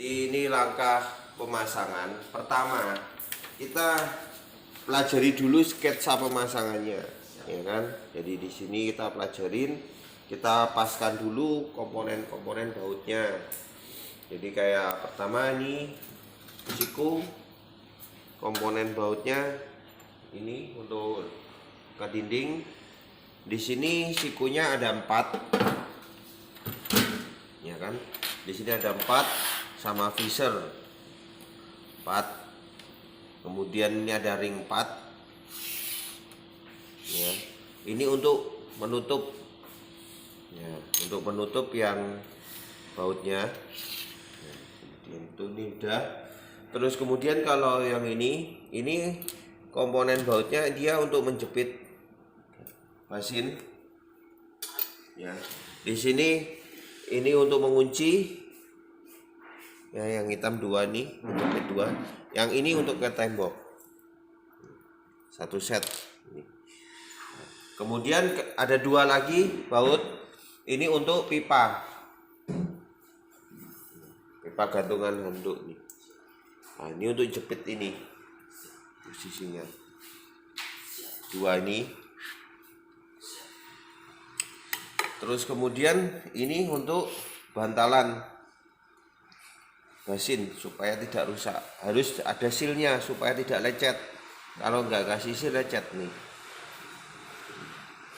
Jadi ini langkah pemasangan. Pertama, kita pelajari dulu sketsa pemasangannya, ya kan? Jadi di sini kita pelajarin, kita paskan dulu komponen-komponen bautnya. Jadi kayak pertama ini siku, komponen bautnya ini untuk ke dinding. Di sini sikunya ada 4, ya kan? Di sini ada 4 sama visor 4. Kemudian ini ada ring 4. Ya, ini untuk menutup, ya, untuk menutup yang bautnya. Ya, itu ini udah. Terus kemudian kalau yang ini komponen bautnya dia untuk menjepit basin. Ya, di sini ini untuk mengunci. Ya, yang hitam 2 nih untuk kedua. Yang ini untuk ke tembok. 1 set. Kemudian ada 2 lagi baut. Ini untuk pipa. Pipa gantungan handuk nih. Nah, ini untuk jepit ini. Posisinya. 2 ini. Terus kemudian ini untuk bantalan basin supaya tidak rusak. Harus ada silnya supaya tidak lecet. Kalau nggak kasih sil lecet nih.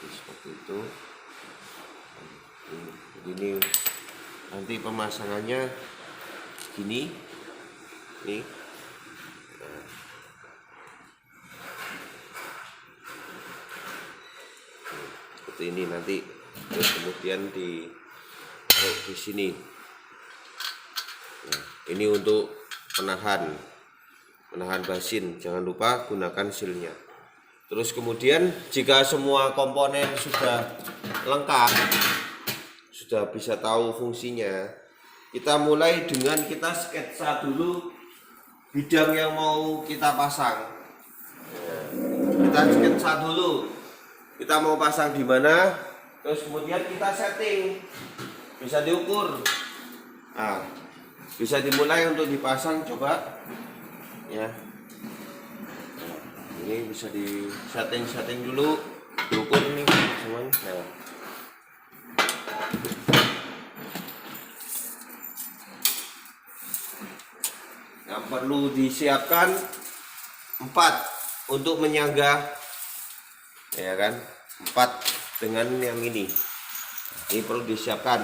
Seperti itu. Ini nanti pemasangannya gini. Nih. Seperti ini nanti. Terus kemudian ditaruh di sini. Nah, ini untuk menahan basin. Jangan lupa gunakan silnya. Terus kemudian jika semua komponen sudah lengkap, sudah bisa tahu fungsinya, kita mulai dengan kita sketsa dulu bidang yang mau kita pasang. Nah, kita sketsa dulu. Kita mau pasang di mana? Terus kemudian kita setting, bisa diukur. Nah, bisa dimulai untuk dipasang, coba ya. Ini bisa di setting dulu, diukur nih semuanya. Nah. Yang perlu disiapkan 4 untuk menyangga, ya kan? 4 dengan yang ini perlu disiapkan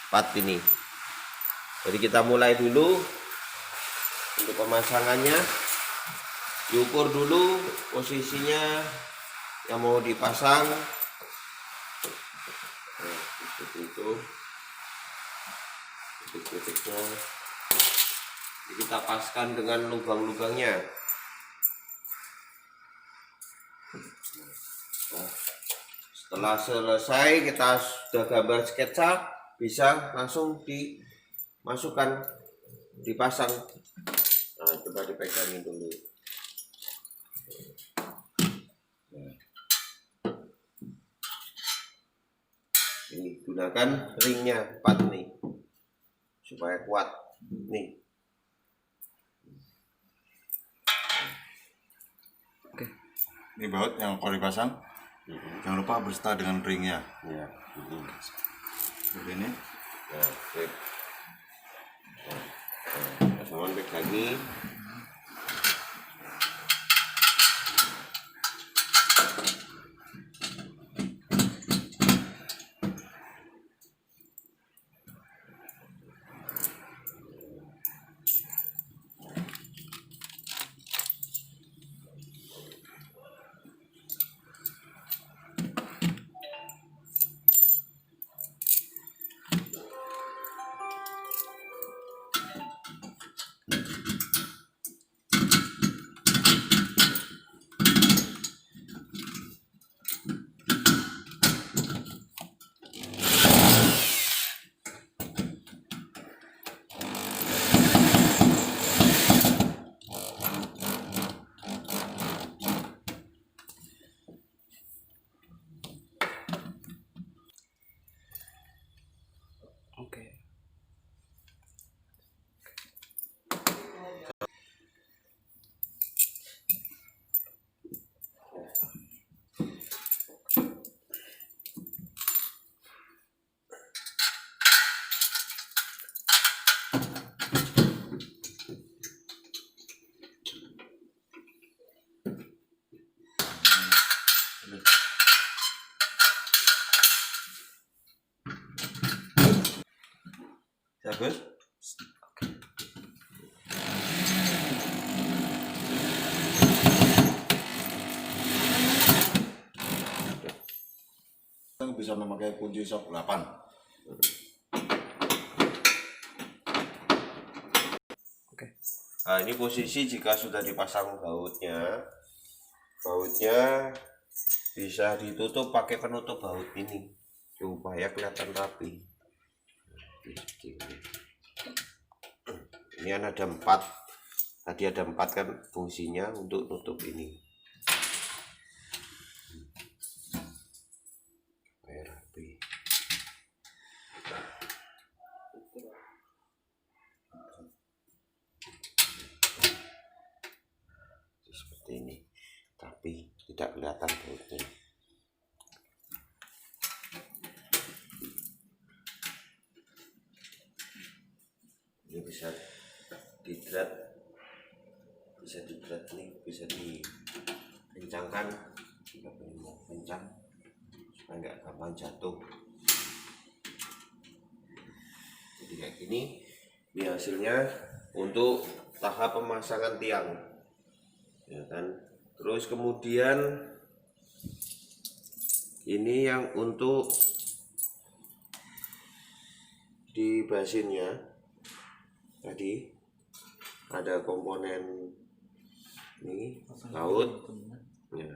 4 ini. Jadi kita mulai dulu untuk pemasangannya. Diukur dulu posisinya yang mau dipasang. Nah, seperti itu titik-titiknya. Kita paskan dengan lubang-lubangnya. Nah, setelah selesai kita sudah gambar sketsa, bisa langsung dimasukkan, dipasang. Nah, coba dipegangin dulu. Ini gunakan ringnya 4 nih supaya kuat nih. Oke, ini baut yang kalau dipasang, jangan lupa berserta dengan ringnya. Ya, Seperti ini. nah, sip. Nah, lagi. bagus. Kita bisa memakai kunci sok 8. Nah, ini posisi jika sudah dipasang bautnya bisa ditutup pakai penutup baut ini supaya kelihatan rapi. Ini kan ada 4, tadi ada 4 kan fungsinya untuk tutup ini supaya rapi. Seperti ini, tapi tidak kelihatan bautnya. Ini bisa didrat nih, bisa dikencangkan jika ingin mau kencang supaya nggak gampang jatuh. Jadi kayak gini. Ini hasilnya untuk tahap pemasangan tiang, ya kan. Terus kemudian ini yang untuk di basinnya tadi ada komponen ini laut ya,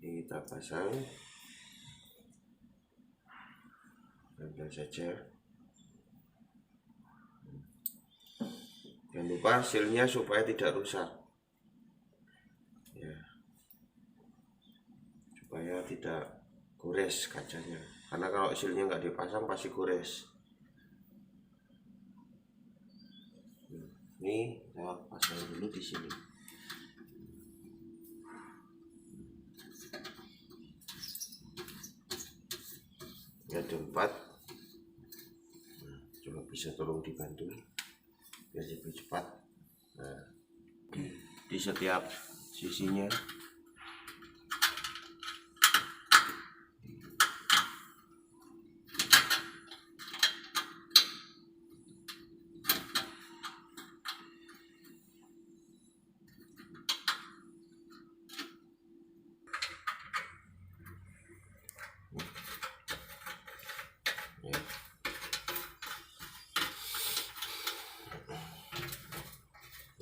ini kita pasang pelan saja. Jangan lupa silnya supaya tidak rusak ya, supaya tidak gores kacanya, karena kalau silnya nggak dipasang pasti gores. Ini saya pasang dulu di sini. Ini ada 4. Coba bisa tolong dibantu biar lebih cepat. Nah, di setiap sisinya ya.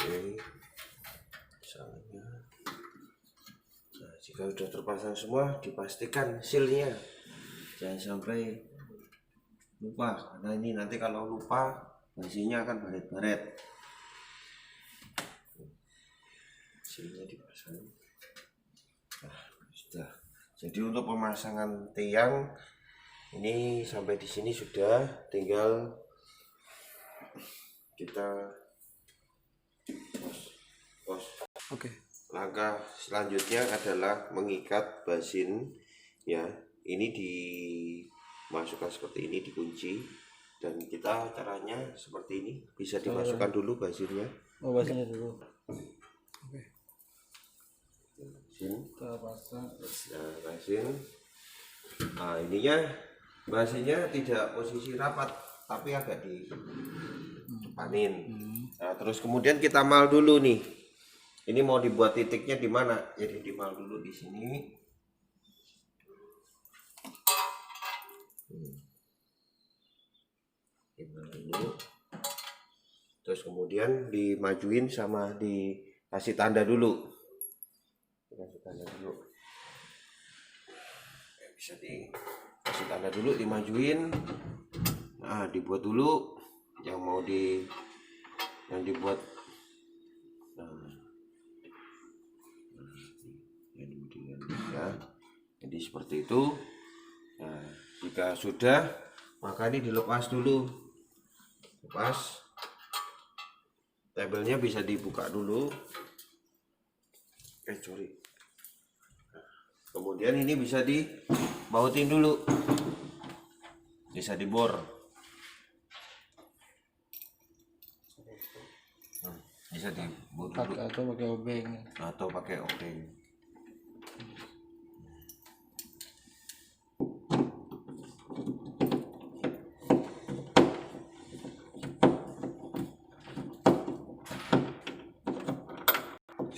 Ini misalnya, nah, jika sudah terpasang semua dipastikan silnya, jangan sampai lupa, karena ini nanti kalau lupa basinya akan baret-baret. Silnya dipasang. Nah, sudah. Jadi untuk pemasangan tiang ini sampai di sini sudah, tinggal kita pos. Oke. Langkah selanjutnya adalah mengikat basin ya. Ini dimasukkan seperti ini, dikunci, dan kita caranya seperti ini. Bisa dimasukkan dulu basinnya. Oh, basinnya dulu. Oke. Basin. Kita pasang. Nah, basin. Nah, ininya basinnya tidak posisi rapat, tapi agak dicepanin. Nah, terus kemudian kita mal dulu nih. Ini mau dibuat titiknya di mana? Jadi dimal dulu di sini. Dimal dulu. Terus kemudian dimajuin sama dikasih tanda dulu. Dikasih tanda dulu. Bisa dikasih tanda dulu, dimajuin. Nah, dibuat dulu yang mau yang dibuat. Ya, jadi seperti itu. Nah, jika sudah, maka ini dilepas dulu. Lepas, tabelnya bisa dibuka dulu. Kemudian ini bisa dibautin dulu, bisa dibor. Bisa dibor dulu Atau pakai obeng. atau pakai obeng.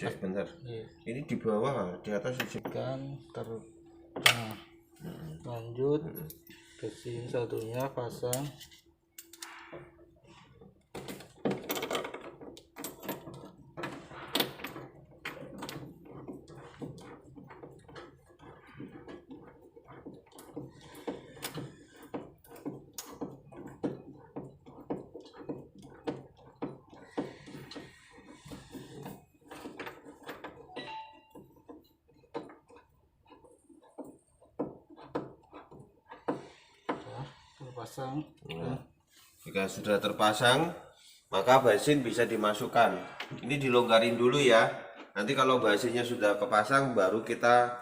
Sebentar. Iya. Ini di bawah, di atas isi. Kan nah, lanjut bersihin satunya, pasang. Terpasang. Nah, jika sudah terpasang, maka basin bisa dimasukkan. Ini dilonggarin dulu ya. Nanti kalau basinnya sudah kepasang, baru kita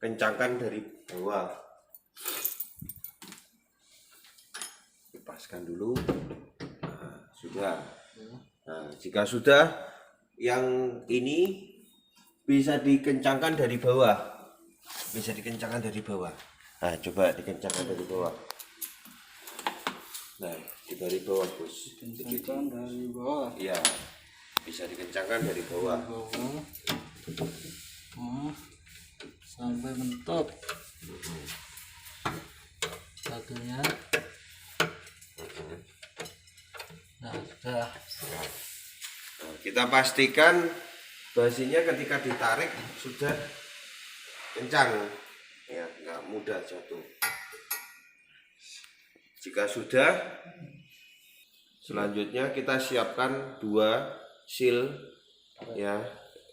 kencangkan dari bawah. Lepaskan dulu. Nah, sudah. Nah, jika sudah, yang ini bisa dikencangkan dari bawah. Bisa dikencangkan dari bawah. Nah, coba dikencangkan dari bawah. Nah, dari bawah, Bos. Kencangkan dari bawah. Iya, bisa dikencangkan dari bawah. Bawah. Sampai mentok. Satunya. Nah, sudah. Nah, kita pastikan basinnya ketika ditarik sudah kencang, ya, nggak mudah jatuh. Jika sudah, selanjutnya kita siapkan 2 seal, ya.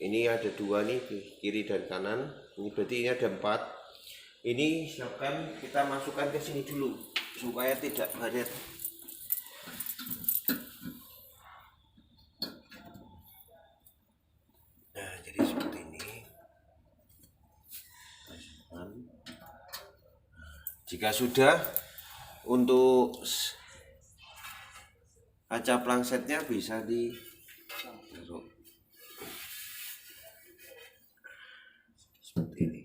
Ini ada 2 nih, di kiri dan kanan. Ini berarti ini ada 4. Ini siapkan, kita masukkan ke sini dulu supaya tidak baret. Nah, jadi seperti ini. Jika sudah, untuk kaca plangsetnya bisa ditaruh seperti ini.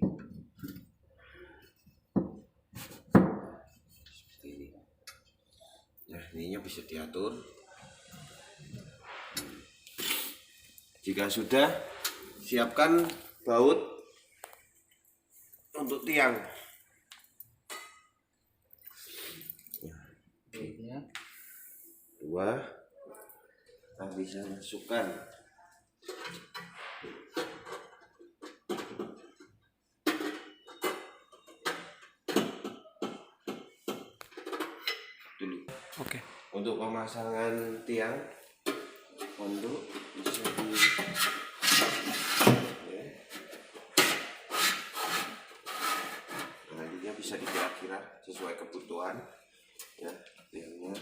Seperti ini. Nah, ininya bisa diatur. Jika sudah, siapkan baut untuk tiang. Bautnya. 2, kita bisa masukkan. Dulu. Oke. Untuk pemasangan tiang pondok bisa di ya. Nah, ini bisa dikira-kira sesuai kebutuhan ya tiangnya.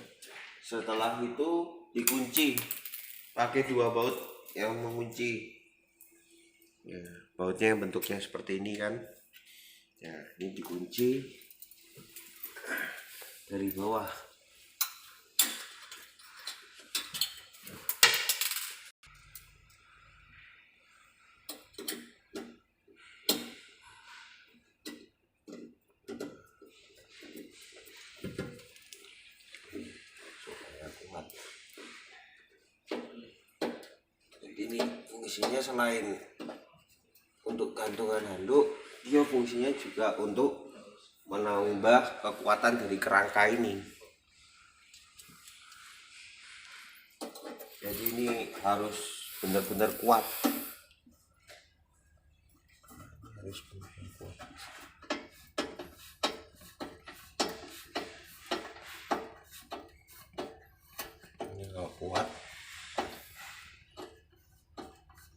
Setelah itu dikunci pakai 2 baut yang mengunci ya, bautnya yang bentuknya seperti ini kan ya. Ini dikunci dari bawah. Jadi ini fungsinya selain untuk gantungan handuk, dia fungsinya juga untuk menambah kekuatan dari kerangka ini. Jadi ini harus benar-benar kuat. Harus benar-benar kuat. Ini kalau kuat,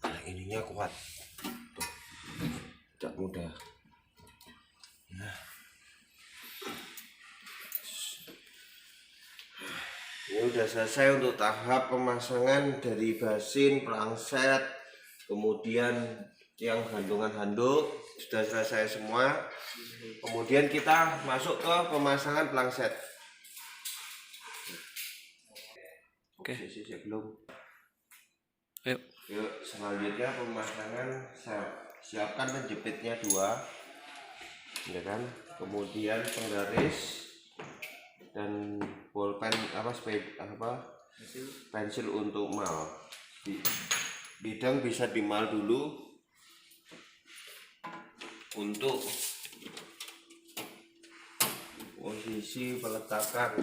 nah ininya kuat. Tuh, tidak mudah. Nah. Ini udah selesai untuk tahap pemasangan dari basin, plangset, kemudian yang gantungan handuk sudah selesai semua. Kemudian kita masuk ke pemasangan plangset. Oke, belum. Yuk, selanjutnya pemasangan, siapkan penjepitnya 2, ya kan? Kemudian penggaris dan bolpen pensil untuk mal. bidang bisa dimal dulu untuk posisi peletakan.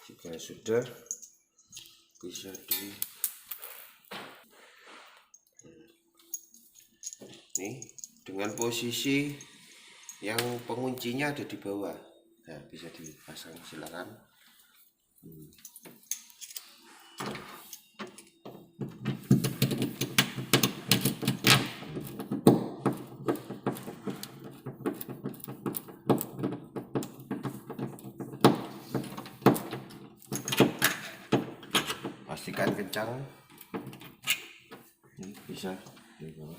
Jika sudah, bisa nih dengan posisi yang penguncinya ada di bawah. Nah, bisa dipasang, silakan. Pastikan kencang. Ini bisa di bawah.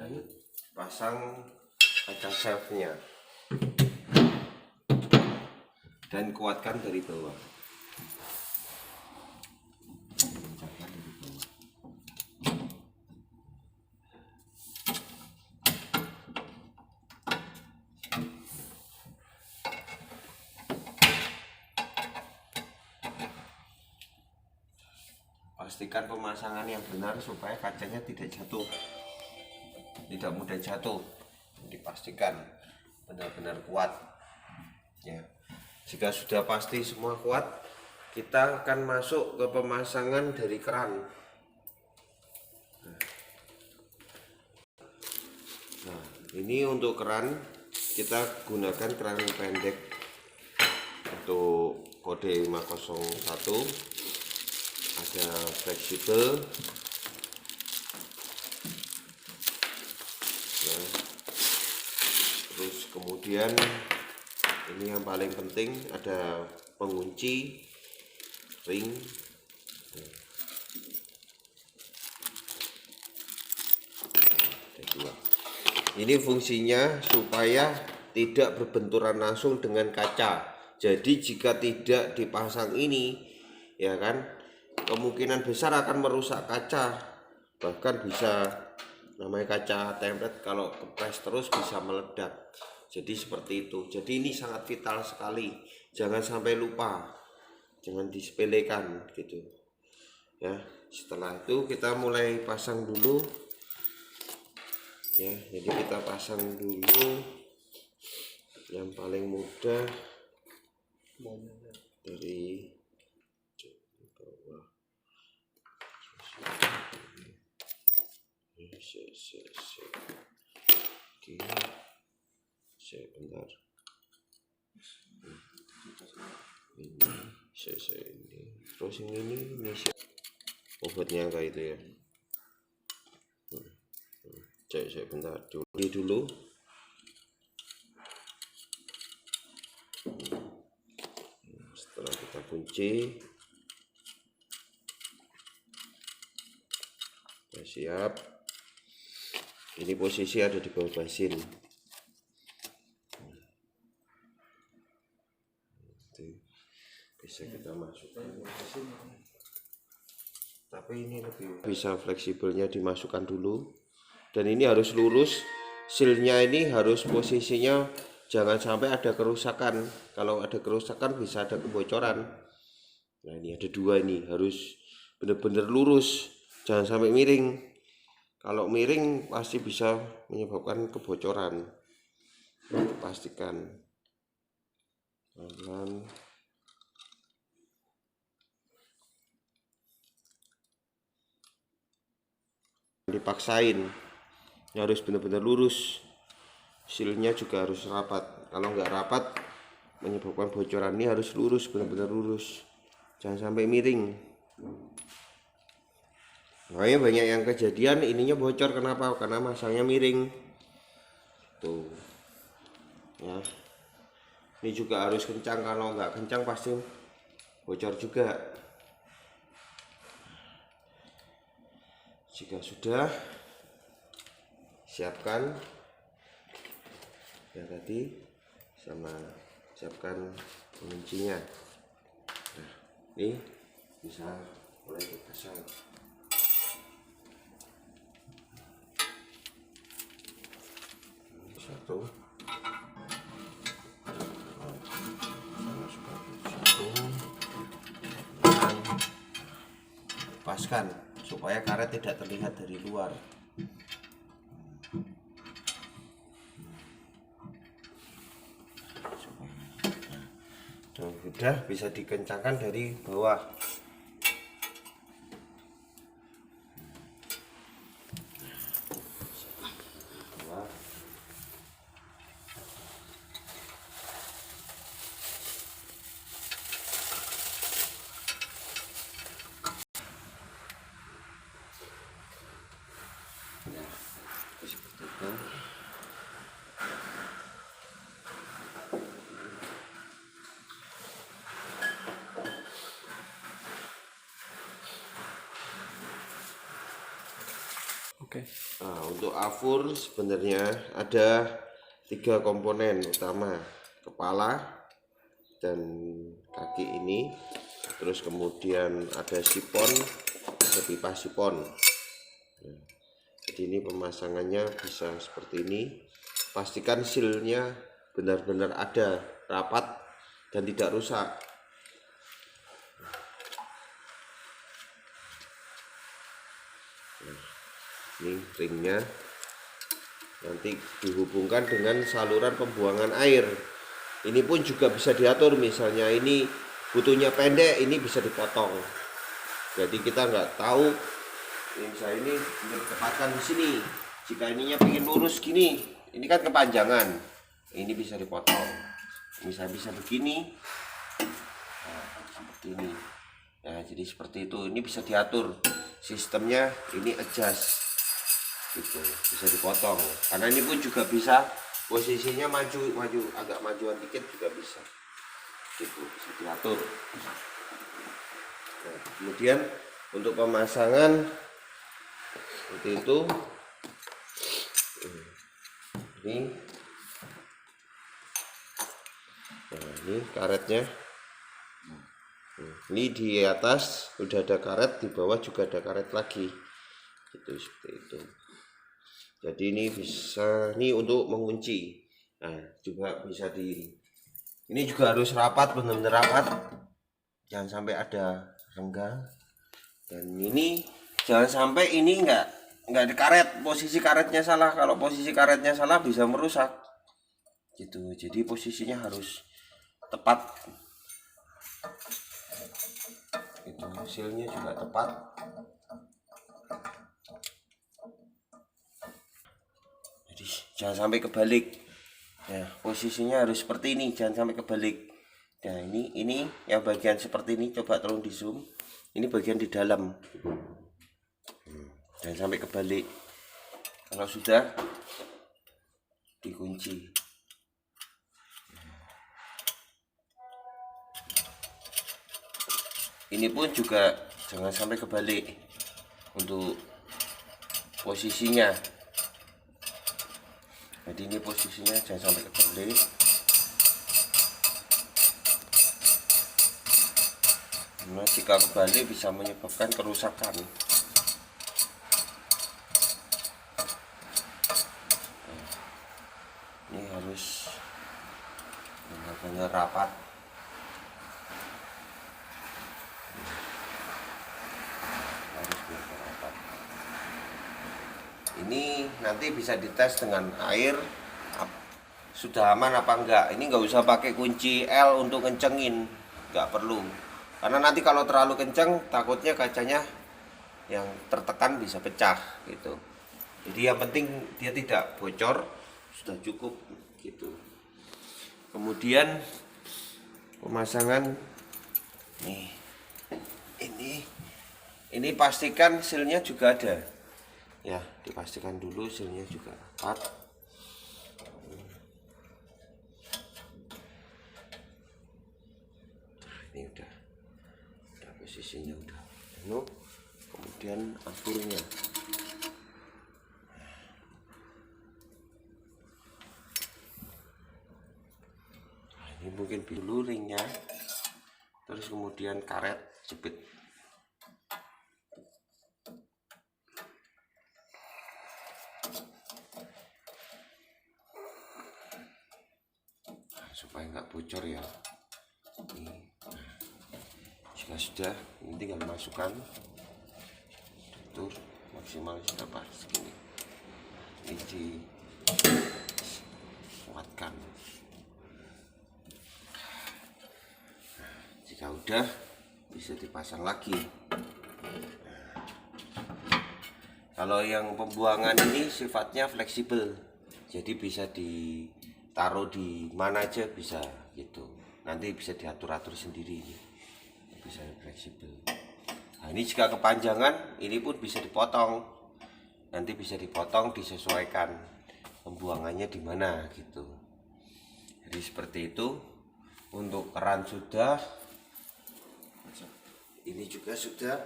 Dan pasang kaca selfnya dan kuatkan dari bawah. Pastikan pemasangan yang benar supaya kacanya tidak jatuh, tidak mudah jatuh. Dipastikan benar-benar kuat ya. Jika sudah pasti semua kuat, kita akan masuk ke pemasangan dari keran. Nah, ini untuk keran, kita gunakan keran pendek untuk kode 501, ada fleksibel. Nah, terus kemudian ini yang paling penting, ada pengunci ring. Ada dua. Ini fungsinya supaya tidak berbenturan langsung dengan kaca. Jadi jika tidak dipasang ini, ya kan, kemungkinan besar akan merusak kaca. Bahkan bisa, namanya kaca tempered, kalau kepres terus bisa meledak. Jadi seperti itu. Jadi ini sangat vital sekali. Jangan sampai lupa, jangan disepelekan gitu ya. Setelah itu kita mulai pasang dulu ya. Jadi kita pasang dulu yang paling mudah dari bawah. Oke, bentar. Ini terus ini obatnya kayak itu ya. Cek bentar dulu. Setelah kita kunci, ya siap. Ini posisi ada di bawah basin. Bisa kita masukkan, tapi ini lebih bisa fleksibelnya dimasukkan dulu. Dan ini harus lurus, sealnya ini harus posisinya jangan sampai ada kerusakan. Kalau ada kerusakan bisa ada kebocoran. Nah ini ada dua, ini harus benar-benar lurus, jangan sampai miring. Kalau miring pasti bisa menyebabkan kebocoran. Pastikan pelan. Dipaksain, ya harus benar-benar lurus, sealnya juga harus rapat. Kalau nggak rapat menyebabkan bocoran. Ini harus lurus, benar-benar lurus, jangan sampai miring. Makanya banyak yang kejadian ininya bocor. Kenapa? Karena masangnya miring tuh ya. Ini juga harus kencang, kalau nggak kencang pasti bocor juga. Jika sudah, siapkan ya tadi, sama siapkan penguncinya. Nah, ini bisa mulai dipasang. Satu, dan lepaskan supaya karet tidak terlihat dari luar. Dan sudah bisa dikencangkan dari bawah. Seperti itu. Oke. Nah, untuk afur sebenarnya ada 3 komponen utama: kepala dan kaki ini, terus kemudian ada sipon, ada pipa sipon. Nah, jadi ini pemasangannya bisa seperti ini. Pastikan sealnya benar-benar ada, rapat dan tidak rusak. Ini ringnya, nanti dihubungkan dengan saluran pembuangan air. Ini pun juga bisa diatur, misalnya ini butuhnya pendek, ini bisa dipotong. Jadi kita nggak tahu misalnya ini ditempatkan di sini. Jika ininya pengen lurus gini, ini kan kepanjangan, ini bisa dipotong. Bisa begini, nah, seperti ini. Nah, jadi seperti itu. Ini bisa diatur sistemnya, ini adjust gitu, bisa dipotong. Karena ini pun juga bisa posisinya maju agak majuan dikit juga bisa gitu, bisa diatur. Nah, kemudian untuk pemasangan seperti itu. Ini nah, ini karetnya. Ini di atas udah ada karet, di bawah juga ada karet lagi gitu, seperti itu. Jadi ini bisa, ini untuk mengunci. Nah, juga bisa ini juga harus rapat, benar-benar rapat, jangan sampai ada renggang. Dan ini jangan sampai ini enggak di karet, posisi karetnya salah. Kalau posisi karetnya salah bisa merusak gitu. Jadi posisinya harus tepat itu, hasilnya juga tepat. Jadi jangan sampai kebalik ya, posisinya harus seperti ini, jangan sampai kebalik. Nah, ini yang bagian seperti ini, coba tolong di zoom. Ini bagian di dalam, jangan sampai kebalik. Kalau sudah dikunci. Ini pun juga jangan sampai kebalik untuk posisinya. Jadi ini posisinya jangan sampai kebalik. Nah, jika kebalik bisa menyebabkan kerusakan. Ini harus benar-benar rapat. Ini nanti bisa dites dengan air sudah aman apa enggak. Ini nggak usah pakai kunci L untuk kencengin, nggak perlu, karena nanti kalau terlalu kenceng takutnya kacanya yang tertekan bisa pecah gitu. Jadi yang penting dia tidak bocor, sudah cukup gitu. Kemudian pemasangan nih, ini Ini pastikan sealnya juga ada. Ya, dipastikan dulu sealnya juga rapat. Ini udah posisinya udah penuh. Kemudian aturnya. Ini mungkin dulu ringnya, terus kemudian karet jepit. Supaya nggak bocor ya. Ini. Jika sudah, ini tinggal masukkan, tutup maksimal sudah pas segini. Ini dikuatkan. Jika udah, bisa dipasang lagi. Kalau yang pembuangan ini sifatnya fleksibel, jadi bisa ditaruh di mana aja bisa gitu. Nanti bisa diatur-atur sendiri, bisa fleksibel. Nah, ini jika kepanjangan, ini pun bisa dipotong. Nanti bisa dipotong, disesuaikan pembuangannya di mana gitu. Jadi seperti itu. Untuk keran sudah, ini juga sudah.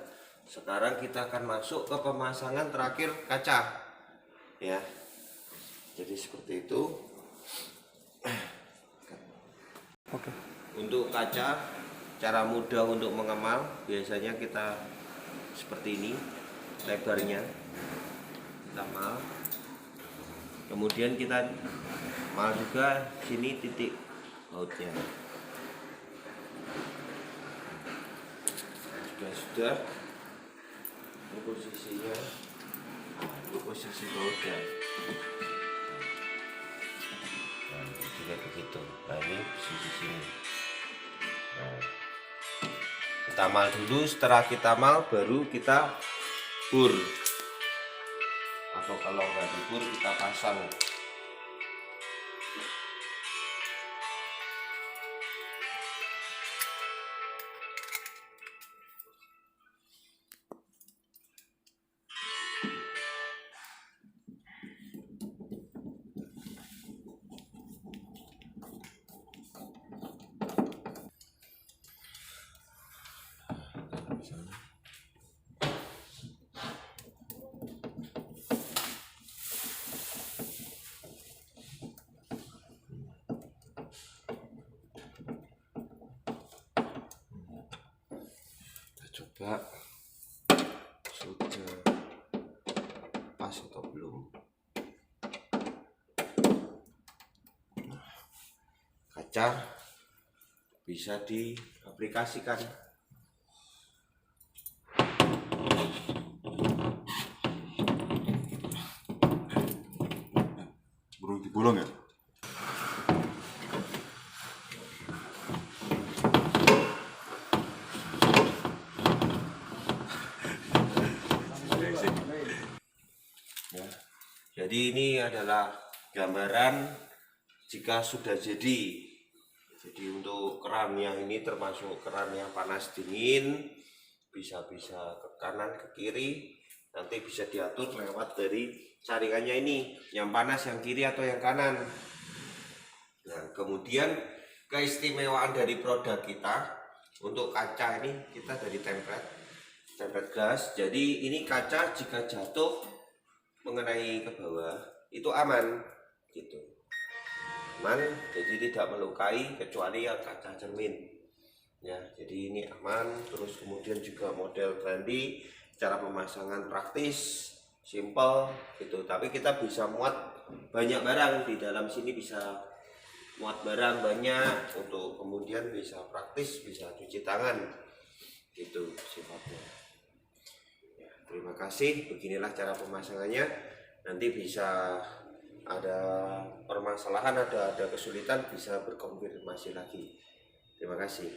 Sekarang kita akan masuk ke pemasangan terakhir kaca, ya. Jadi seperti itu. Oke. Untuk kaca, cara mudah untuk mengemal biasanya kita seperti ini, lebarnya kita mal. Kemudian kita mal juga sini titik bautnya. Sudah. Ini posisinya, ini posisi bautnya. Nah, juga begitu. Nah, ini posisi sini. Nah, kita mal dulu. Setelah kita mal, baru kita bur. Atau kalau nggak dibur, kita pasang. Coba sudah pas atau belum. Kaca bisa diaplikasikan. Burung digulung ya. Ya. Jadi ini adalah gambaran jika sudah jadi. Jadi untuk keran yang ini termasuk keran yang panas dingin, bisa ke kanan ke kiri, nanti bisa diatur lewat dari saringannya ini, yang panas yang kiri atau yang kanan. Nah, kemudian keistimewaan dari produk kita untuk kaca ini, kita dari tempered glass. Jadi ini kaca jika jatuh mengenai ke bawah itu aman gitu, aman, jadi tidak melukai kecuali yang kaca cermin ya. Jadi ini aman. Terus kemudian juga model trendy, cara pemasangan praktis, simple gitu, tapi kita bisa muat banyak barang di dalam sini, bisa muat barang banyak, untuk kemudian bisa praktis, bisa cuci tangan gitu sifatnya. Terima kasih. Beginilah cara pemasangannya. Nanti bisa ada permasalahan, ada kesulitan, bisa berkonfirmasi lagi. Terima kasih.